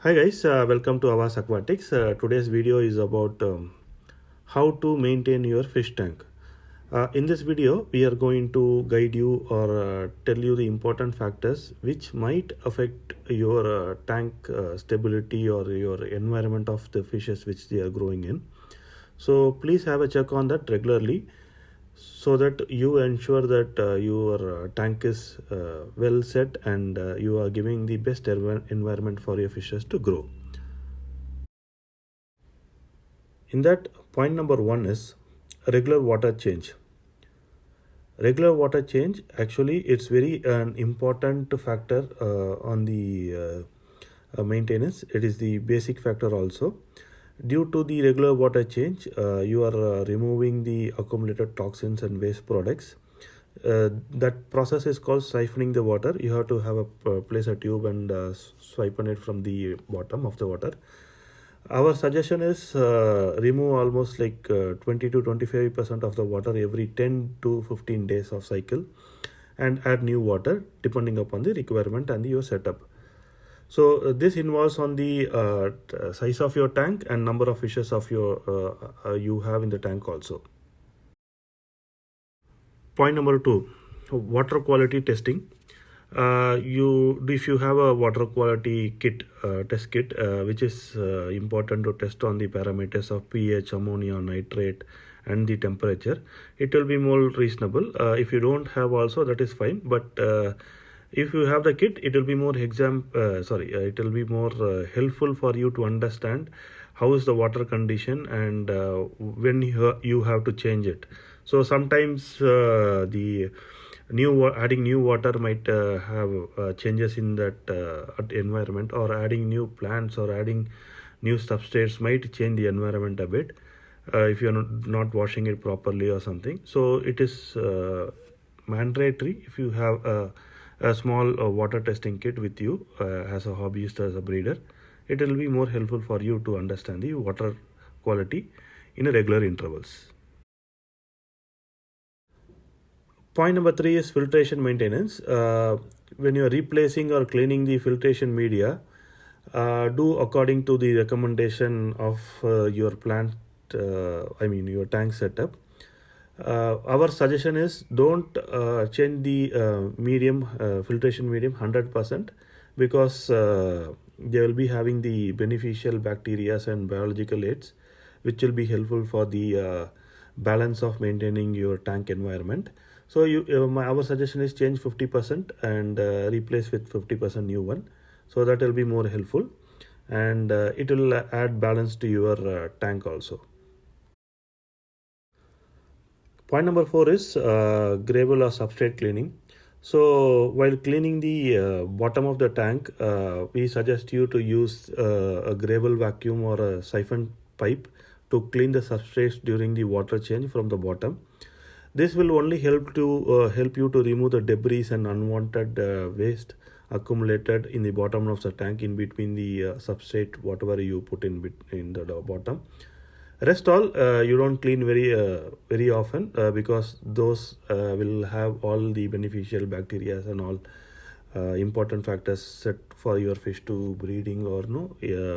Hi guys, welcome to Avas Aquatics. Today's video is about how to maintain your fish tank. In this video, we are going to guide you or tell you the important factors which might affect your tank stability or your environment of the fishes which they are growing in. So please have a check on that regularly so that you ensure that your tank is well set and you are giving the best environment for your fishes to grow. In that, point number one is regular water change. Regular water change, actually it's very an important factor on the maintenance. It is the basic factor also. Due to the regular water change, you are removing the accumulated toxins and waste products. That process is called siphoning the water. You have to have a place a tube and siphon it from the bottom of the water. Our suggestion is remove almost like 20 to 25% of the water every 10 to 15 days of cycle and add new water depending upon the requirement and your setup. So this involves on the size of your tank and number of fishes of your you have in the tank also. Point number two, water quality testing. If you have a water quality kit, test kit, which is important to test on the parameters of pH, ammonia, nitrate, and the temperature, it will be more reasonable. If you don't have also, that is fine. But if you have the kit, it will be more it will be more helpful for you to understand how is the water condition and when you have to change it. So sometimes the adding new water might have changes in that environment, or adding new plants or adding new substrates might change the environment a bit if you are not washing it properly or something. So it is mandatory if you have a small water testing kit with you as a hobbyist, as a breeder. It will be more helpful for you to understand the water quality in a regular intervals. Point number three is filtration maintenance. When you are replacing or cleaning the filtration media, do according to the recommendation of your plant, your tank setup. Our suggestion is don't change the filtration medium 100%, because they will be having the beneficial bacteria and biological aids which will be helpful for the balance of maintaining your tank environment. So our suggestion is change 50% and replace with 50% new one. So that will be more helpful and it will add balance to your tank also. Point number four is gravel or substrate cleaning. So while cleaning the bottom of the tank, we suggest you to use a gravel vacuum or a siphon pipe to clean the substrates during the water change from the bottom. This will only help you to remove the debris and unwanted waste accumulated in the bottom of the tank in between the substrate, whatever you put in the bottom. Rest all you don't clean very often because those will have all the beneficial bacteria and all important factors set for your fish to breeding or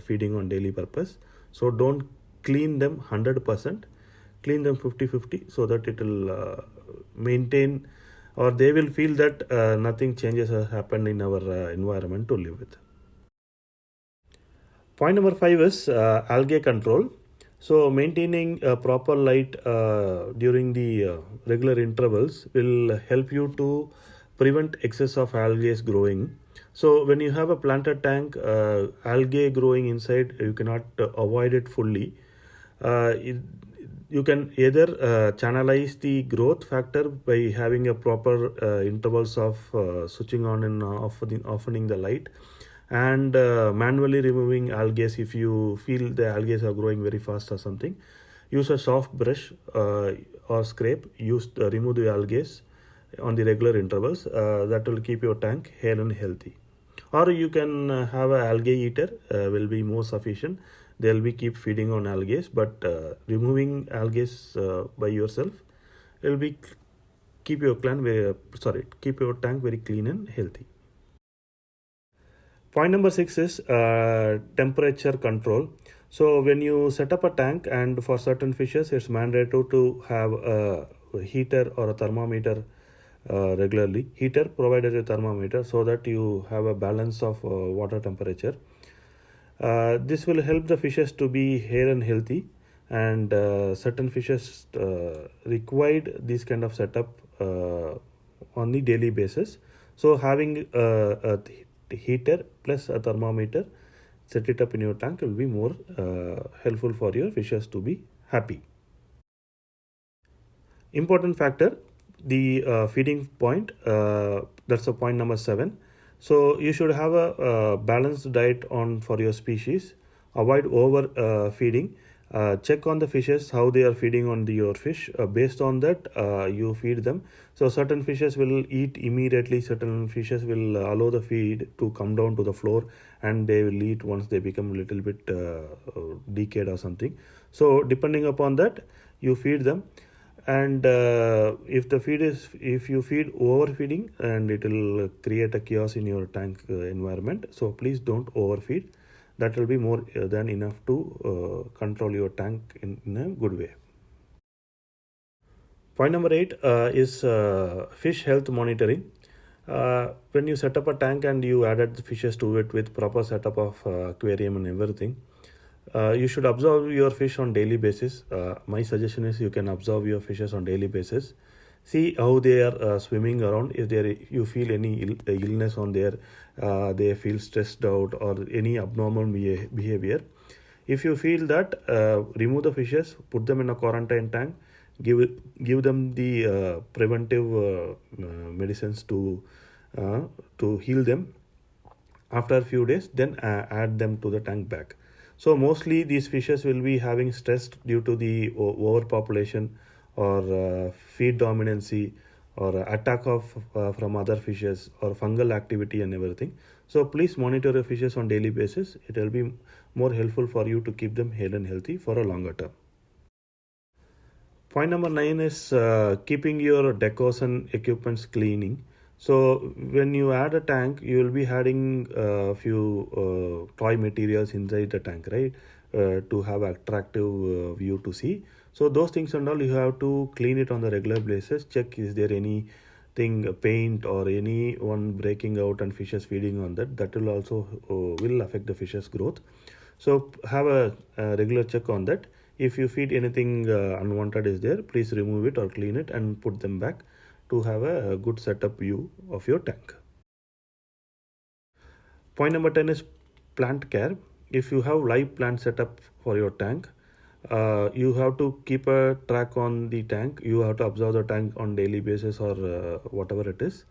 feeding on daily purpose. So don't clean them 100%. Clean them 50-50 so that it will maintain, or they will feel that nothing changes has happened in our environment to live with. Point number five is algae control. So maintaining proper light during the regular intervals will help you to prevent excess of algae growing. So when you have a planted tank, algae growing inside, you cannot avoid it fully. You can either channelize the growth factor by having a proper intervals of switching on and opening the light, and manually removing algae if you feel the algae are growing very fast or something. Use a soft brush or scrape. Remove the algae on the regular intervals. That will keep your tank hale and healthy. Or you can have an algae eater, will be more sufficient. They'll be keep feeding on algae, but removing algae by yourself will be keep your tank very clean and healthy. Point number 6 is temperature control. So when you set up a tank, and for certain fishes it's mandatory to have a heater or a thermometer regularly. Heater provided a thermometer so that you have a balance of water temperature. This will help the fishes to be hale and healthy, and certain fishes required this kind of setup on the daily basis. So having a heater plus a thermometer, set it up in your tank, will be more helpful for your fishes to be happy. Important factor, the feeding point, that's a point number 7. So you should have a balanced diet on for your species. Avoid over feeding. Check on the fishes how they are feeding on your fish. Based on that, you feed them. So certain fishes will eat immediately, certain fishes will allow the feed to come down to the floor, and they will eat once they become a little bit decayed or something. So depending upon that, you feed them. And if you feed overfeeding, and it will create a chaos in your tank environment. So please don't overfeed. That will be more than enough to control your tank in a good way. Point number 8 is fish health monitoring. When you set up a tank and you added the fishes to it with proper setup of aquarium and everything, you should observe your fish on daily basis. My suggestion is you can observe your fishes on daily basis. See how they are swimming around. If you feel any illness on there, they feel stressed out or any abnormal behavior. If you feel that, remove the fishes, put them in a quarantine tank, give them the preventive medicines to heal them. After a few days, then add them to the tank back. So mostly these fishes will be having stress due to the overpopulation or feed dominancy or attack of from other fishes or fungal activity and everything. So please monitor your fishes on daily basis. It will be more helpful for you to keep them hale and healthy for a longer term. Point number 9 is keeping your decors and equipments cleaning. So when you add a tank, you will be adding a few toy materials inside the tank, right? To have attractive view to see. So those things and all, you have to clean it on the regular basis. Check is there anything paint or any one breaking out and fishes feeding on that. That will also will affect the fish's growth. So have a regular check on that. If you feed anything unwanted is there, please remove it or clean it and put them back to have a good setup view of your tank. Point number 10 is plant care. If you have live plant setup for your tank, you have to keep a track on the tank. You have to observe the tank on daily basis or whatever it is.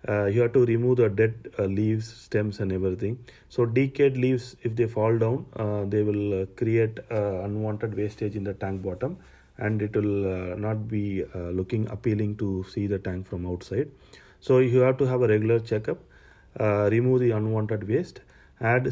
You have to remove the dead leaves, stems and everything. So decayed leaves, if they fall down, they will create unwanted wastage in the tank bottom, and it will not be looking appealing to see the tank from outside. So you have to have a regular checkup, remove the unwanted waste, add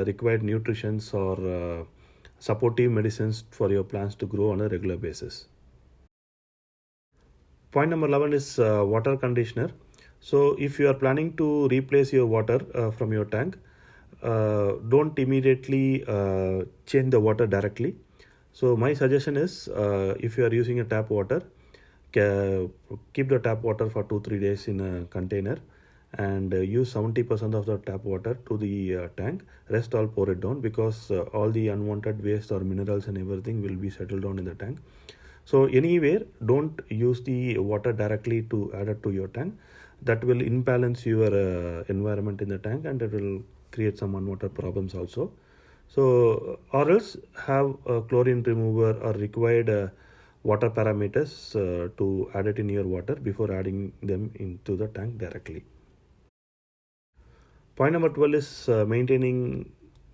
required nutritions or supportive medicines for your plants to grow on a regular basis. Point number 11 is water conditioner. So if you are planning to replace your water from your tank, don't immediately change the water directly. So my suggestion is, if you are using a tap water, keep the tap water for 2-3 days in a container, and use 70% of the tap water to the tank. Rest all pour it down, because all the unwanted waste or minerals and everything will be settled down in the tank. So anywhere, don't use the water directly to add it to your tank. That will imbalance your environment in the tank, and it will create some unwanted problems also. So or else have a chlorine remover or required water parameters to add it in your water before adding them into the tank directly. Point number 12 is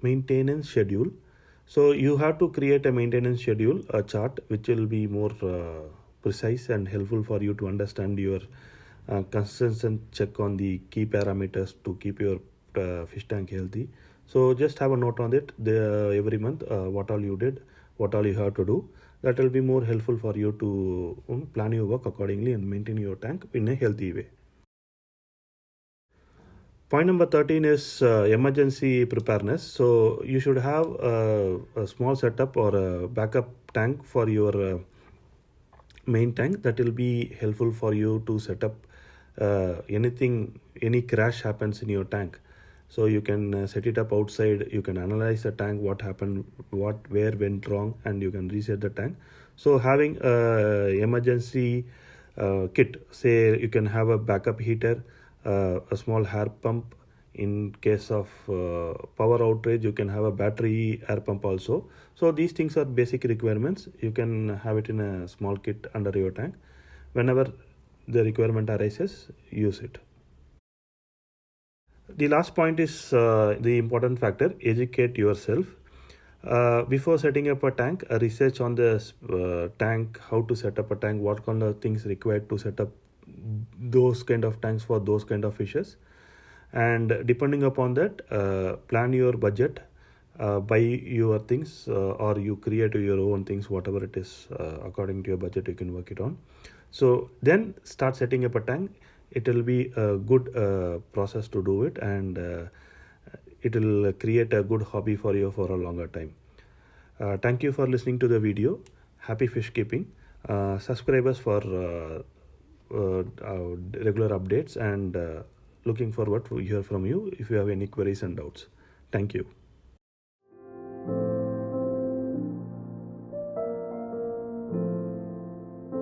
maintenance schedule. So you have to create a maintenance schedule, a chart, which will be more precise and helpful for you to understand your consistent check on the key parameters to keep your fish tank healthy. So just have a note on it every month, what all you did, what all you have to do. That will be more helpful for you to plan your work accordingly and maintain your tank in a healthy way. Point number 13 is emergency preparedness. So you should have a small setup or a backup tank for your main tank that will be helpful for you to set up any crash happens in your tank. So you can set it up outside, you can analyze the tank, what happened, where went wrong, and you can reset the tank. So having a emergency kit, say you can have a backup heater, a small air pump. In case of power outage, you can have a battery air pump also. So these things are basic requirements. You can have it in a small kit under your tank. Whenever the requirement arises, use it. The last point is the important factor: educate yourself. Before setting up a tank, research on the tank, how to set up a tank, what kind of things required to set up those kind of tanks for those kind of fishes, and depending upon that, plan your budget, buy your things, or you create your own things, whatever it is, according to your budget you can work it on. So then start setting up a tank. It will be a good process to do it, and it will create a good hobby for you for a longer time. Thank you for listening to the video. Happy fish keeping. Subscribe us for regular updates, and looking forward to hear from you if you have any queries and doubts. Thank you.